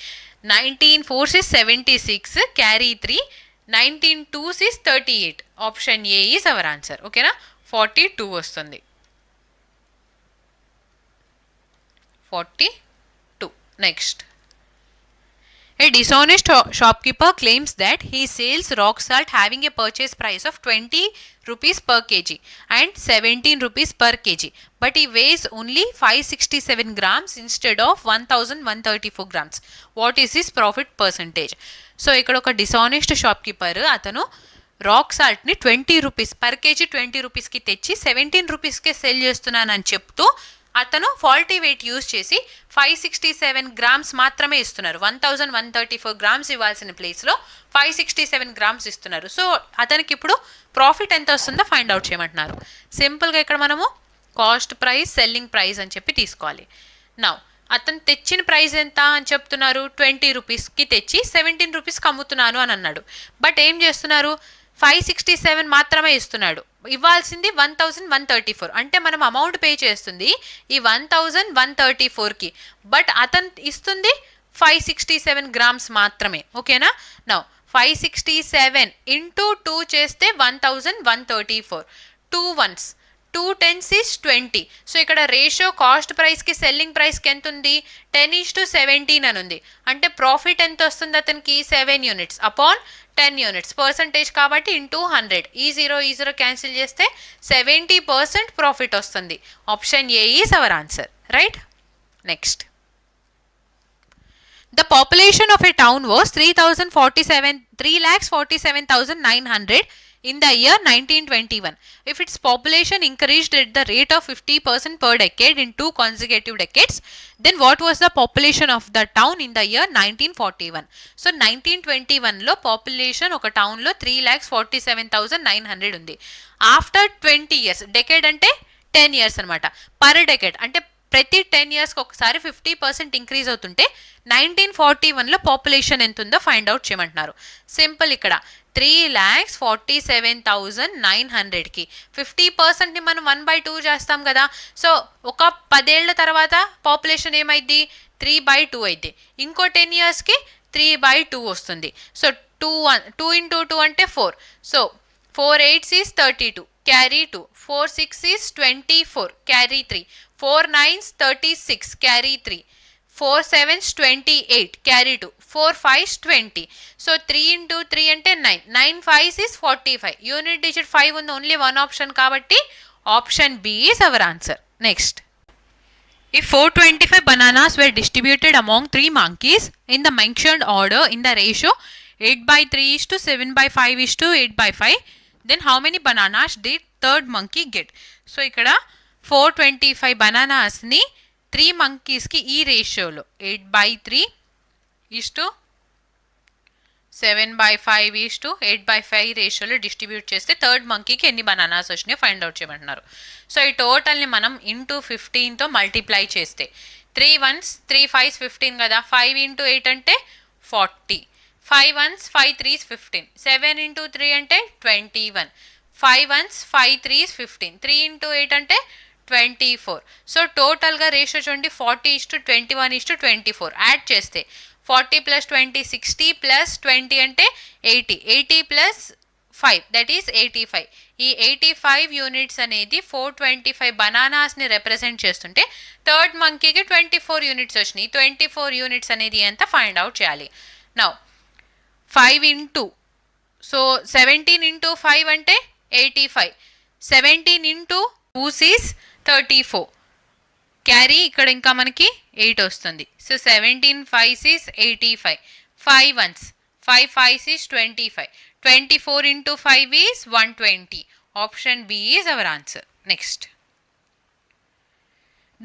[SPEAKER 2] 19 4s is 76, carry 3. 19 2s is 38. Option A is our answer. ఓకేనా? 42 వస్తుంది. 42. Next, a dishonest shopkeeper claims that he sells rock salt having a purchase price of 20 rupees per kg and 17 rupees per kg, but he weighs only 567 grams instead of 1134 grams. What is his profit percentage? So ఇక్కడ ఒక డిసానెస్ట్ షాప్ కీపర్ అతను రాక్ సాల్ట్ని 20 రూపీస్ పర్ కేజీ 20 రూపీస్కి తెచ్చి 17 రూపీస్కే సెల్ చేస్తున్నానని చెప్తూ అతను ఫాల్టీ వెయిట్ యూజ్ చేసి 567 గ్రామ్స్ మాత్రమే ఇస్తున్నారు. 1134 గ్రామ్స్ ఇవ్వాల్సిన ప్లేస్లో 567 గ్రామ్స్ ఇస్తున్నారు. సో అతనికి ఇప్పుడు ప్రాఫిట్ ఎంత వస్తుందో ఫైండ్ అవుట్ చేయమంటున్నారు. సింపుల్గా ఇక్కడ మనము కాస్ట్ ప్రైస్, సెల్లింగ్ ప్రైస్ అని చెప్పి తీసుకోవాలి. నౌ అతను తెచ్చిన ప్రైస్ ఎంత అని చెప్తున్నారు? 20 రూపీస్కి తెచ్చి 17 రూపీస్కి అమ్ముతున్నాను అని అన్నాడు. బట్ ఏం చేస్తున్నారు? 567 మాత్రమే ఇస్తున్నాడు. ఇవ్వాల్సింది 1134. అంటే మనం అమౌంట్ పే చేస్తుంది ఈ 1134కి, బట్ అతను ఇస్తుంది 567 గ్రామ్స్ మాత్రమే. ఓకేనా? నౌ 567 ఇంటూ 2 చేస్తే 1134. 2 ones, 2 10s is 20. సో ఇక్కడ రేషియో కాస్ట్ ప్రైస్కి సెల్లింగ్ ప్రైస్కి ఎంత ఉంది? 10:17 అని ఉంది. అంటే ప్రాఫిట్ ఎంత వస్తుంది అతనికి? 7 units అపాన్ 10 units. పర్సంటేజ్ కాబట్టి ఇంటూ 100. ఈ 0 క్యాన్సిల్ చేస్తే 70% ప్రాఫిట్ వస్తుంది. Option A is our answer, right? Next, the population of a town was 3,47,900 in the year 1921. If its population increased at the rate of 50% per decade in 2 consecutive decades, then what was the population of the town in the year 1941? So 1921లో population ఒక టౌన్లో 3,47,900 ఉంది. ఆఫ్టర్ 20 years, డెకేడ్ అంటే 10 years అనమాట. పర్ డెకేడ్ అంటే ప్రతి 10 yearsకి ఒకసారి 50% ఇంక్రీజ్ అవుతుంటే 1941లో పాపులేషన్ ఎంత ఉందో ఫైండ్ అవుట్ చేయమంటున్నారు. సింపుల్, ఇక్కడ 3,47,900కి 50%ని మనం 1/2 చేస్తాం కదా. సో ఒక 10 ఏళ్ల తర్వాత పాపులేషన్ ఏమైంది? 3/2 అయింది. ఇంకో 10 yearsకి 3/2 వస్తుంది. సో 2 into 2 అంటే 4. So 4 8s is 32, carry 2. 4 6 is 24, carry 3. 4 9s 36, carry 3. 4 7s 28, carry 2. 4 5s 20. So 3 into 3 అంటే 9. 9 5s is 45. యూనిట్ డిజిట్ 5 ఉంది, ఓన్లీ 1 ఆప్షన్ కాబట్టి option B is our answer. Next, if 425 bananas were distributed among 3 monkeys in the mentioned order in the ratio 8/3 7/5 8/5, then how many bananas did third monkey get? So ఇక్కడ 425 బనానాస్ని 3 monkeysకి ఈ రేషియోలో 8/3 7/5 8/5 రేషియోలో డిస్ట్రిబ్యూట్ చేస్తే థర్డ్ మంకీకి ఎన్ని బనానాస్ వచ్చినాయో ఫైండ్ అవుట్ చేయమంటున్నారు. సో ఈ టోటల్ని మనం ఇంటూ 15తో మల్టిప్లై చేస్తే 3 ones 3 5s 15 కదా. 5 into 8 అంటే 40. 5 ones 5 3s 15. 7 into 3 అంటే 21. 5 ones 5 3s 15. 3 into 8 అంటే 24. సో టోటల్గా రేషియో చూడండి, 40:21:24. యాడ్ చేస్తే 40 + 20 60 + 20 అంటే 80. 80 + 5 దట్ ఈస్ 85. ఈ 85 యూనిట్స్ అనేది 425 బనానాస్ని రిప్రజెంట్ చేస్తుంటే థర్డ్ మంకీకి 24 యూనిట్స్ వచ్చినాయి. 24 యూనిట్స్ అనేది ఎంత ఫైండ్ అవుట్ చేయాలి. నౌ 5 ఇంటూ, సో 17 ఇంటూ 5 అంటే 85. 17 ఇంటూ 2 ఈస్ 34. క్యారీ ఇక్కడ ఇంకా మనకి 8 వస్తుంది. So 17 5 is 85. 5 once 5 5 is 25. 24 into 5 is 120. Option B is our answer. Next.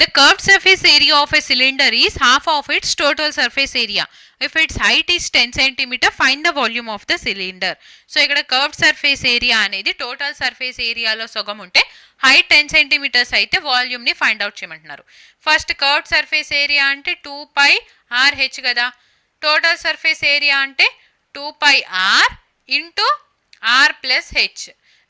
[SPEAKER 2] The curved surface area of a cylinder is half of its total surface area. If its height is 10 cm, find the volume of the cylinder. So, ikkada curved surface area anedi total surface area lo sogam unte height 10 cm aithe volume ni find out cheyamantunaru. First curved surface area ante 2 pi r h kada. Total surface area ante 2 pi r into R plus H.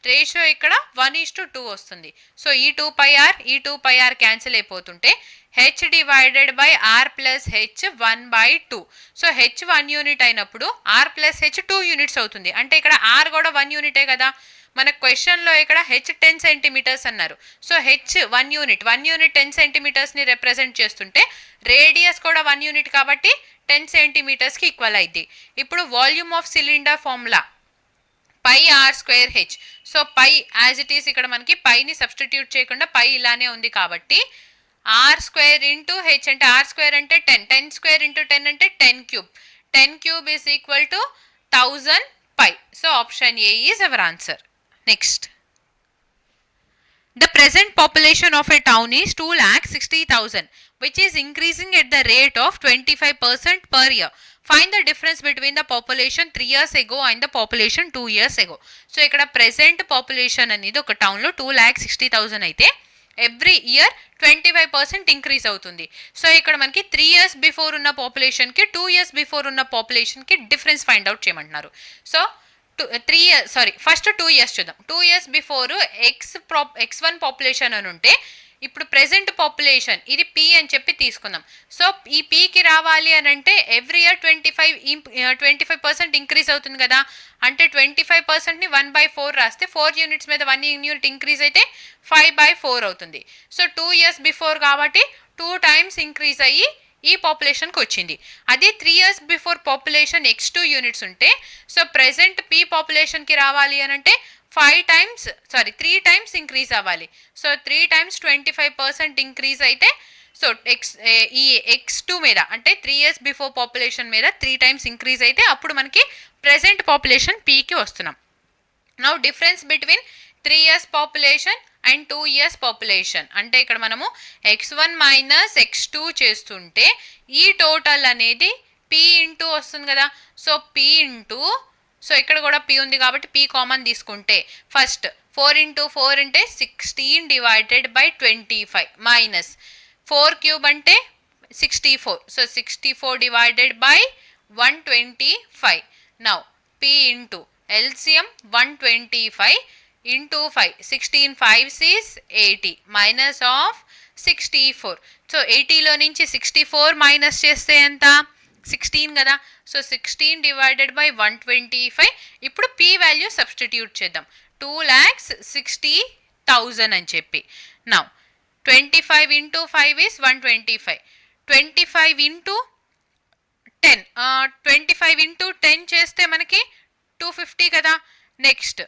[SPEAKER 2] Ratio ఇక్కడ 1:2 వస్తుంది. సో ఈ 2πr ఈ 2πr క్యాన్సిల్ అయిపోతుంటే H divided by R plus H 1/2. So H 1 unit అయినప్పుడు ఆర్ ప్లస్ హెచ్ 2 యూనిట్స్ అవుతుంది. అంటే ఇక్కడ ఆర్ కూడా 1 యూనిటే కదా. మన క్వశ్చన్లో ఇక్కడ హెచ్ 10 సెంటీమీటర్స్ అన్నారు. సో హెచ్ 1 యూనిట్ 10 సెంటీమీటర్స్ని రిప్రజెంట్ చేస్తుంటే రేడియస్ కూడా 1 యూనిట్ కాబట్టి 10 సెంటీమీటర్స్కి ఈక్వల్ అయింది. ఇప్పుడు volume of cylinder formula pi R square H. So pi as it is ఇక్కడ మనకి పైని సబ్స్టిట్యూట్ చేయకుండా పై ఇలానే ఉంది కాబట్టి ఆర్ స్క్వేర్ ఇంటూ హెచ్ అంటే ఆర్ స్క్వేర్ అంటే 10. 10 స్క్వేర్ ఇంటూ 10 అంటే 10 cube. 10 cube is equal to 1000 pi. So option A is our answer. Next. The present population of a town is 2,60,000, which is increasing at the rate of 25% per year. Find the difference between the population 3 years ago and the population 2 years ago. So, ikkada present population అనేది ఒక టౌన్ లో 2,60,000 అయితే ఎవ్రీ ఇయర్ 25% ఇంక్రీజ్ అవుతుంది. సో ఇక్కడ మనకి 3 years బిఫోర్ ఉన్న పాపులేషన్కి 2 years బిఫోర్ ఉన్న పాపులేషన్కి డిఫరెన్స్ ఫైండ్ అవుట్ చేయమంటున్నారు. సో 3 years ఫస్ట్ 2 years చూద్దాం. 2 years బిఫోర్ x1 పాపులేషన్ అని ఉంటే ఇప్పుడు ప్రెసెంట్ పాపులేషన్ ఇది p అని చెప్పి తీసుకుందాం. సో ఈ pకి రావాలి అని అంటే ఎవ్రీ ఇయర్ 25% ఇంక్రీజ్ అవుతుంది కదా. అంటే 25%ని 1/4 రాస్తే 4 యూనిట్స్ మీద 1 యూనిట్ ఇంక్రీజ్ అయితే 5/4 అవుతుంది. సో 2 years బిఫోర్ కాబట్టి 2 times ఇంక్రీజ్ అయ్యి ఈ పాపులేషన్కి వచ్చింది. అదే 3 years before population x2 units ఉంటే సో ప్రెసెంట్ p పాపులేషన్కి రావాలి అని అంటే 3 times ఇంక్రీజ్ అవ్వాలి. సో 3 times 25% ఇంక్రీజ్ అయితే సో ఈ x2 మీద అంటే 3 years బిఫోర్ పాపులేషన్ మీద 3 times ఇంక్రీజ్ అయితే అప్పుడు మనకి ప్రెసెంట్ పాపులేషన్ pకి వస్తున్నాం. Now difference between 3 years population and 2 years population అంటే ఇక్కడ మనము x1 మైనస్ x2 చేస్తుంటే ఈ టోటల్ అనేది p ఇంటూ వస్తుంది కదా. సో p ఇంటూ సో ఇక్కడ కూడా p ఉంది కాబట్టి p కామన్ తీసుకుంటే ఫస్ట్ 4 ఇంటూ 4 అంటే 16 డివైడెడ్ బై 25 మైనస్ 4 క్యూబ్ అంటే 64. So 64 divided by 125. Now p into LCM 125 into 5. 16 5s is 80 minus of 64. So 80లో నుంచి 64 మైనస్ చేస్తే ఎంత 16 కదా. So 16 divided by 125. ఇప్పుడు p వాల్యూ సబ్స్టిట్యూట్ చేద్దాం 2,60,000 అని చెప్పి. Now 25 into 5 is 125. 25 into 10 25 into 10 చేస్తే మనకి 250 కదా. Next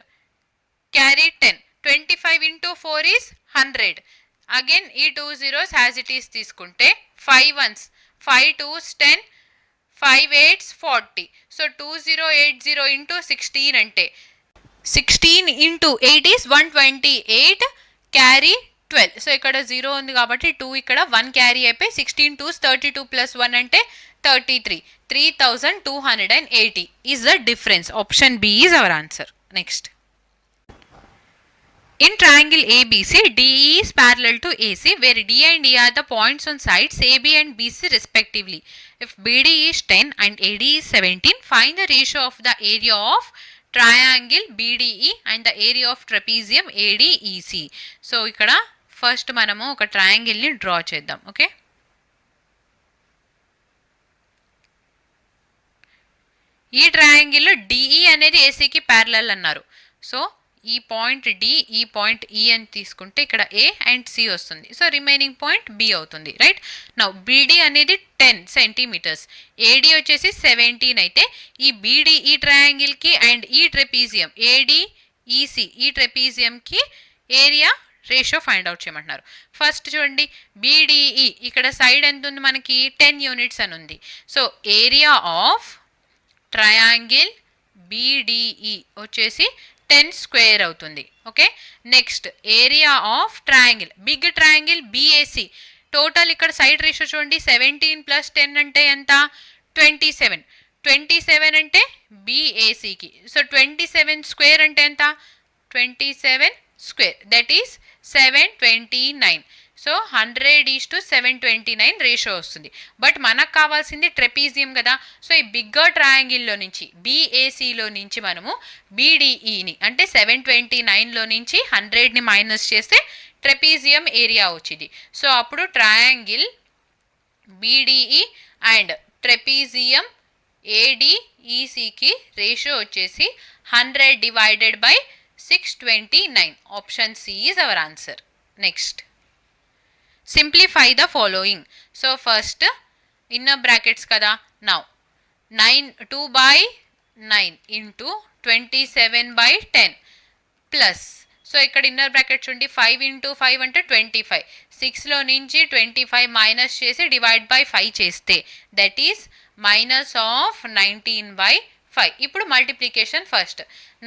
[SPEAKER 2] carry 10. 25 into 4 is 100. Again ఈ 2 zeros as it is తీసుకుంటే 5 ones 5 2s 10 5 8s 40. So 2080 into 16 అంటే 16 into 8 is 128 క్యారీ 12. సో ఇక్కడ 0 ఉంది కాబట్టి 2 ఇక్కడ 1 క్యారీ అయిపోయి 16 2s 32 plus 1 అంటే 33. 3280 is the difference. Option B is our answer. Next. In triangle ABC, DE is parallel to AC, where D and E are the points on sides AB and BC respectively. If BD is 10 and AD is 17, find the ratio of the area of triangle BDE and the area of trapezium ADEC. So, ikkada first manamu oka triangle ni draw cheddam. Okay. ఈ ట్రయాంగిల్లో డిఈ అనేది ఏసీకి ప్యారలల్ అన్నారు. సో ఈ పాయింట్ డి, ఈ పాయింట్ ఈ అని తీసుకుంటే ఇక్కడ ఏ అండ్ సి వస్తుంది. సో రిమైనింగ్ పాయింట్ బి అవుతుంది, రైట్? నౌ బీడీ అనేది 10 సెంటీమీటర్స్, ఏడి వచ్చేసి 17 అయితే ఈ బీడీ ఈ ట్రయాంగిల్కి అండ్ ఈ ట్రెపీజియం ఏడిఈసి ఈ ట్రెపీజియంకి ఏరియా రేషియో ఫైండ్ అవుట్ చేయమంటున్నారు. ఫస్ట్ చూడండి, బీడీఈ ఇక్కడ సైడ్ ఎంత ఉంది మనకి 10 యూనిట్స్ అని ఉంది. So area of triangle BDE వచ్చేసి 10 స్క్వేర్ అవుతుంది. Okay, next area of triangle big triangle BAC, total ఇక్కడ సైడ్ రేషియో చూడండి 17 + 10 అంటే ఎంత 27. 27 అంటే బీఏసికి. సో 27 స్క్వేర్ అంటే ఎంత 27 square, that is 729. So 100:729 ratio వస్తుంది. బట్ మనకు కావాల్సింది ట్రెపీజియం కదా. సో ఈ బిగ్గర్ ట్రయాంగిల్లో నుంచి బీఏసీలో నుంచి మనము బీడీఈని అంటే 729లో నుంచి 100ని మైనస్ చేస్తే ట్రెపీజియం ఏరియా వచ్చింది. సో అప్పుడు ట్రయాంగిల్ బీడీఈ అండ్ ట్రెపీజియం ఏడిఈసికి రేషియో వచ్చేసి 100/629. Option C is our answer. Next, simplify the following. So first inner brackets kada. Now 2/9 into 27/10 plus, so ఇక్కడ ఇన్నర్ బ్రాకెట్ చూడండి 5 into 5 అంటే 25. 6లో నుంచి 25 మైనస్ చేసి డివైడ్ బై 5 చేస్తే దట్ ఈస్ మైనస్ ఆఫ్ 19/5. ఇప్పుడు multiplication first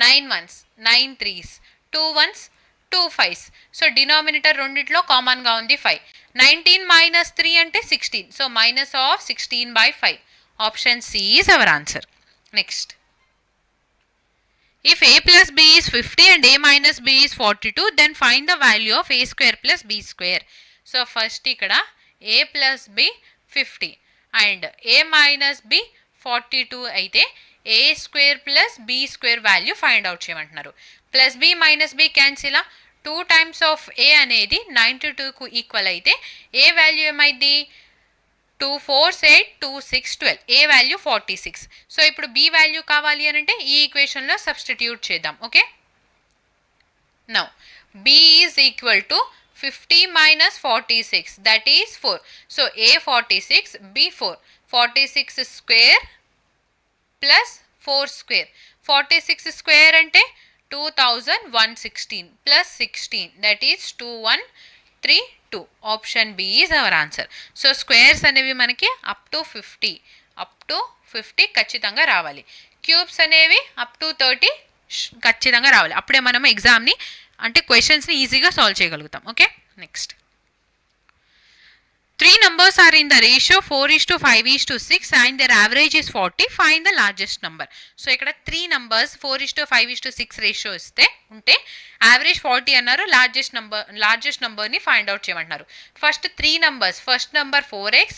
[SPEAKER 2] 9 1s 9 3s 2 1s 2 5s. So denominator రెండిట్లో కామన్గా ఉంది 5. 19 minus 3 అంటే 16. So minus of 16/5. Option C is our answer. Next, if a plus b is 50 and a minus b is 42, then find the value of a square plus b square. So first ఇక్కడ a plus b 50 and a minus b 42 అయితే a square plus b square value find out చేయమంటున్నారు. Plus b minus b cancel. 2 times of a అనేది 92కు ఈక్వల్ అయితే ఏ వాల్యూ ఏమైంది 2 4s 8 2 6 12, ఏ వాల్యూ 46. సో ఇప్పుడు b వాల్యూ కావాలి అని అంటే ఈ ఈక్వేషన్లో సబ్స్టిట్యూట్ చేద్దాం. Okay, now b is equal to 50 minus 46, that is 4. So a 46 b 4. 46 square plus 4 square. 46 square అంటే 2116 plus 16, that is 2132. Option B is our answer. So squares అనేవి మనకి అప్ టు 50 ఖచ్చితంగా రావాలి. క్యూబ్స్ అనేవి అప్ టు 30 ఖచ్చితంగా రావాలి. అప్పుడే మనం ఎగ్జామ్ని అంటే క్వశ్చన్స్ని ఈజీగా సాల్వ్ చేయగలుగుతాం. Okay, next, 3 numbers are in the ratio 4:5:6 and their average is 40. Find the largest number. So ఇక్కడ 3 numbers 4:5:6 రేషియో ఇస్తే ఉంటే యావరేజ్ 40 అన్నారు. లార్జెస్ట్ నంబర్ని ఫైండ్ అవుట్ చేయమంటున్నారు. First 3 numbers, first number 4x,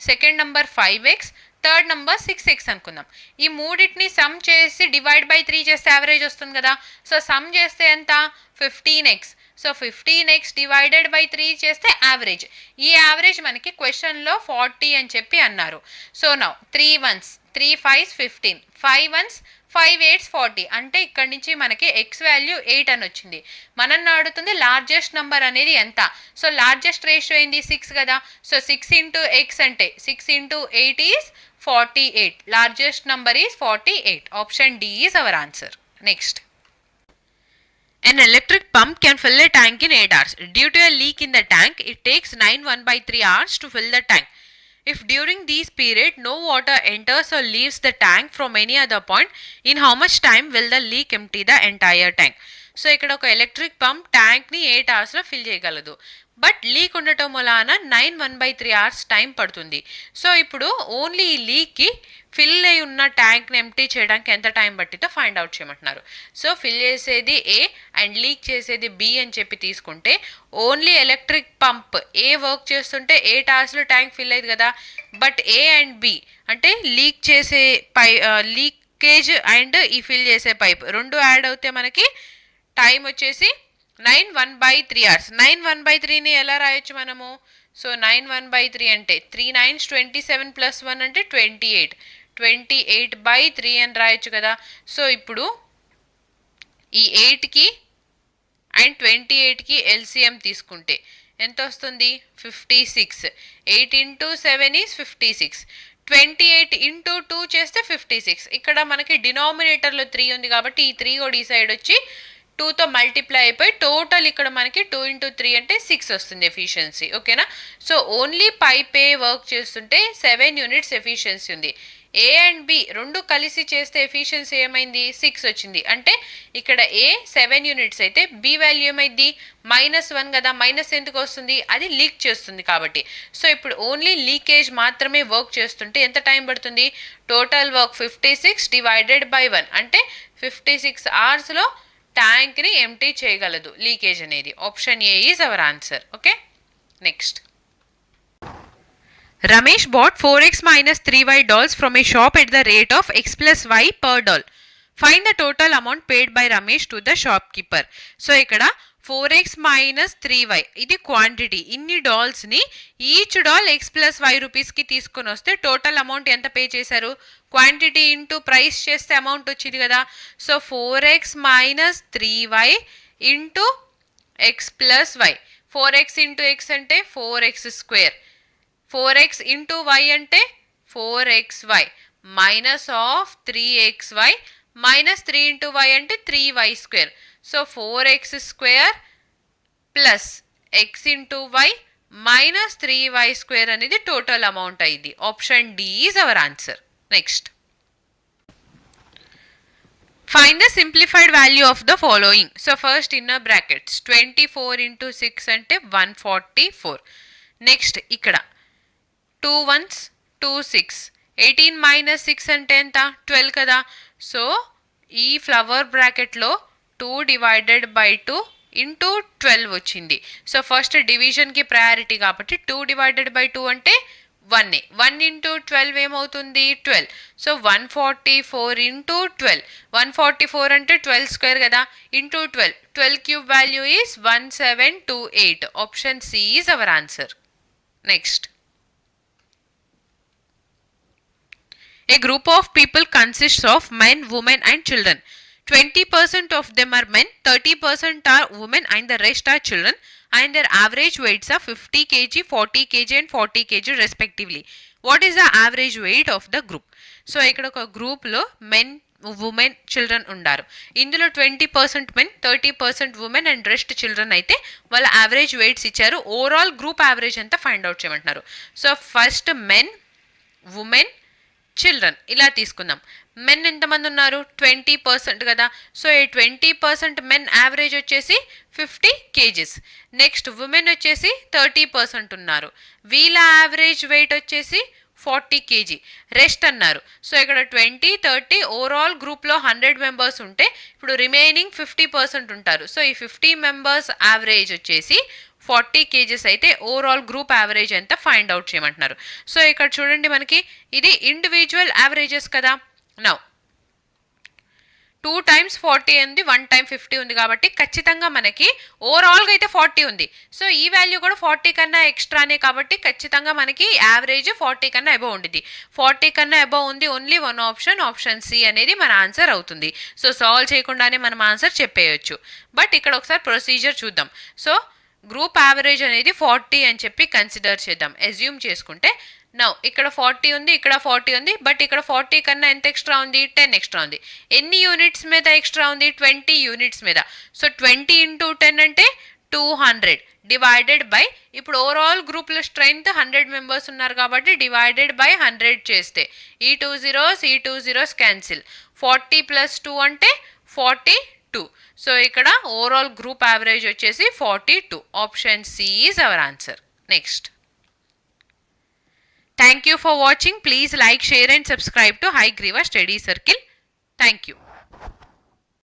[SPEAKER 2] second number 5x, third number 6x అనుకుందాం. ఈ మూడింటిని సమ్ చేసి డివైడ్ బై 3 చేస్తే యావరేజ్ వస్తుంది కదా. సో సమ్ చేస్తే ఎంత 15x. So 15x divided by 3 చేస్తే యావరేజ్. ఈ యావరేజ్ మనకి క్వశ్చన్లో 40 అని చెప్పి అన్నారు. So now 3 1s 3 5s 15, 5 1s 5 8s 40 అంటే ఇక్కడ నుంచి మనకి ఎక్స్ వాల్యూ 8 అని వచ్చింది. మనల్ని అడుగుతుంది లార్జెస్ట్ నెంబర్ అనేది ఎంత. సో లార్జెస్ట్ రేషియో ఏంది 6 కదా. సో 6 into x అంటే 6 into 8 is 48. Largest number is 48. Option D is our answer. Next, an electric pump can fill a tank in 8 hours. Due to a leak in the tank, it takes 9 1/3 hours to fill the tank. If during this period no water enters or leaves the tank from any other point, in how much time will the leak empty the entire tank? So ఇక్కడ ఒక ఎలక్ట్రిక్ పంప్ ట్యాంక్ని 8 అవర్స్లో ఫిల్ చేయగలదు. బట్ లీక్ ఉండటం వలన 9 1/3 hours టైం పడుతుంది. సో ఇప్పుడు ఓన్లీ ఈ లీక్కి ఫిల్ అయి ఉన్న ట్యాంక్ని ఎంప్టీ చేయడానికి ఎంత టైం పట్టిందో ఫైండ్ అవుట్ చేయమంటున్నారు. సో ఫిల్ చేసేది ఏ అండ్ లీక్ చేసేది బి అని చెప్పి తీసుకుంటే ఓన్లీ ఎలక్ట్రిక్ పంప్ ఏ వర్క్ చేస్తుంటే 8 అవర్స్లో ట్యాంక్ ఫిల్ అయ్యింది కదా. బట్ ఏ అండ్ బి అంటే లీక్ చేసే లీకేజ్ అండ్ ఈ ఫిల్ చేసే పైప్ రెండు యాడ్ అవుతే మనకి టైం వచ్చేసి 9 1/3 hours. 9 1/3ని ఎలా రాయొచ్చు మనము. సో 9 1/3 అంటే 3 9s 27 + 1 అంటే 28. 28/3 అని రాయొచ్చు కదా. సో ఇప్పుడు ఈ 8కి అండ్ 28కి ఎల్సిఎం తీసుకుంటే ఎంత వస్తుంది 56. 8 ఇంటూ 7 ఈజ్ 56. 28 ఇంటూ 2 చేస్తే 56. ఇక్కడ మనకి డినామినేటర్లో 3 ఉంది కాబట్టి ఈ 3 కూడా ఈ సైడ్ వచ్చి 2తో మల్టిప్లై అయిపోయి టోటల్ ఇక్కడ మనకి 2 ఇంటూ 3 అంటే 6 వస్తుంది ఎఫిషియన్సీ. ఓకేనా? సో ఓన్లీ పైపే వర్క్ చేస్తుంటే 7 యూనిట్స్ ఎఫిషియన్సీ ఉంది. ఏ అండ్ బి రెండు కలిసి చేస్తే ఎఫిషియన్సీ ఏమైంది 6 వచ్చింది. అంటే ఇక్కడ ఏ 7 యూనిట్స్ అయితే బి వాల్యూ ఏమైంది -1 కదా. మైనస్ ఎందుకు వస్తుంది? అది లీక్ చేస్తుంది కాబట్టి. సో ఇప్పుడు ఓన్లీ లీకేజ్ మాత్రమే వర్క్ చేస్తుంటే ఎంత టైం పడుతుంది? టోటల్ వర్క్ 56 డివైడెడ్ బై 1 అంటే 56 అవర్స్లో ట్యాంక్ని ఎంటీ చేయగలదు లీకేజ్ అనేది. Option A is our answer. Okay, next. Ramesh bought 4x minus 3y dolls from a shop at the rate of x plus y per doll. Find the total amount paid by Ramesh to the shopkeeper. So ఇక్కడ 4x minus 3y ఇది క్వాంటిటీ. ఇన్ని డాల్స్ని each doll x plus y రూపీస్కి తీసుకొని వస్తే టోటల్ అమౌంట్ ఎంత పే చేశారు? క్వాంటిటీ ఇంటూ ప్రైస్ చేస్తే అమౌంట్ వచ్చింది కదా. So 4x minus 3y into x plus y. 4x into x అంటే 4x square. 4x into y అంటే 4xy minus of 3xy minus 3 into y అంటే 3y square. So 4x square plus x into y minus 3y square అనేది టోటల్ అమౌంట్ అయింది. Option D is our answer. Next, find the simplified value of the following. So first inner brackets 24 into 6 అంటే 144. నెక్స్ట్ ఇక్కడ 2 1s 2 6. 18 మైనస్ 6 అంటే ఎంత? 12 కదా. సో ఈ ఫ్లవర్ బ్రాకెట్లో 2 డివైడెడ్ బై 2 ఇంటూ 12 వచ్చింది. సో ఫస్ట్ డివిజన్కి ప్రయారిటీ కాబట్టి 2 డివైడెడ్ బై 2 అంటే 1. 1 ఇంటూ 12 ఏమవుతుంది? 12. So 144 into 12. 144 అంటే 12 స్క్వేర్ కదా into 12. 12 cube value is 1728. Option C is our answer. Next, a group of people consists of men, women and children. 20% of them are men, 30% are women and the rest are children, and their average weights are 50 kg, 40 kg and 40 kg respectively. What is the average weight of the group? So ఇక్కడ ఒక గ్రూప్లో మెన్, ఉమెన్, చిల్డ్రన్ ఉండారు. ఇందులో 20% men, 30% women and rest children అయితే వాళ్ళ యావరేజ్ వెయిట్స్ ఇచ్చారు. ఓవరాల్ గ్రూప్ యావరేజ్ అంతా ఫైండ్ అవుట్ చేయమంటున్నారు. So first men, women, children ఇలా తీసుకుందాం. మెన్ ఎంతమంది ఉన్నారు? 20% కదా. సో ఈ 20% మెన్ యావరేజ్ వచ్చేసి 50 kgs. నెక్స్ట్ ఉమెన్ వచ్చేసి 30% ఉన్నారు. వీళ్ళ యావరేజ్ వెయిట్ వచ్చేసి 40 kg. రెస్ట్ అన్నారు. సో ఇక్కడ 20, 30 ఓవరాల్ గ్రూప్లో 100 మెంబర్స్ ఉంటే ఇప్పుడు రిమైనింగ్ 50% ఉంటారు. సో ఈ 50 మెంబర్స్ యావరేజ్ వచ్చేసి 40 kgs అయితే ఓవరాల్ గ్రూప్ యావరేజ్ ఎంత ఫైండ్ అవుట్ చేయమంటున్నారు. సో ఇక్కడ చూడండి మనకి ఇది ఇండివిజువల్ యావరేజెస్ కదా. నౌ 2 times 40 ఉంది, 1 time 50 ఉంది కాబట్టి ఖచ్చితంగా మనకి ఓవరాల్గా అయితే 40 ఉంది. సో ఈ వాల్యూ కూడా 40 కన్నా ఎక్స్ట్రానే కాబట్టి ఖచ్చితంగా మనకి యావరేజ్ 40 కన్నా అబవ్ ఉండిద్ది. 40 కన్నా అబవ్ ఉంది, only one option, option C అనేది మన ఆన్సర్ అవుతుంది. సో సాల్వ్ చేయకుండానే మనం ఆన్సర్ చెప్పేయచ్చు. బట్ ఇక్కడ ఒకసారి ప్రొసీజర్ చూద్దాం. సో గ్రూప్ యావరేజ్ అనేది 40 అని చెప్పి కన్సిడర్ చేద్దాం. అజ్యూమ్ చేసుకుంటే నౌ ఇక్కడ 40 ఉంది, ఇక్కడ 40 ఉంది, బట్ ఇక్కడ 40 కన్నా ఎంత ఎక్స్ట్రా ఉంది? 10 ఎక్స్ట్రా ఉంది. ఎన్ని యూనిట్స్ మీద ఎక్స్ట్రా ఉంది? 20 యూనిట్స్ మీద. సో 20 ఇంటూ 10 అంటే 200 డివైడెడ్ బై ఇప్పుడు ఓవరాల్ గ్రూప్లో స్ట్రెంగ్త్ 100 మెంబర్స్ ఉన్నారు కాబట్టి డివైడెడ్ బై 100 చేస్తే ఈ 2 zeros క్యాన్సిల్. 40 + 2 అంటే 42. సో ఇక్కడ ఓవరాల్ గ్రూప్ యావరేజ్ వచ్చేసి 42. Option C is our answer. Next, thank you for watching. Please like, share and subscribe to Hayagriva study circle. Thank you.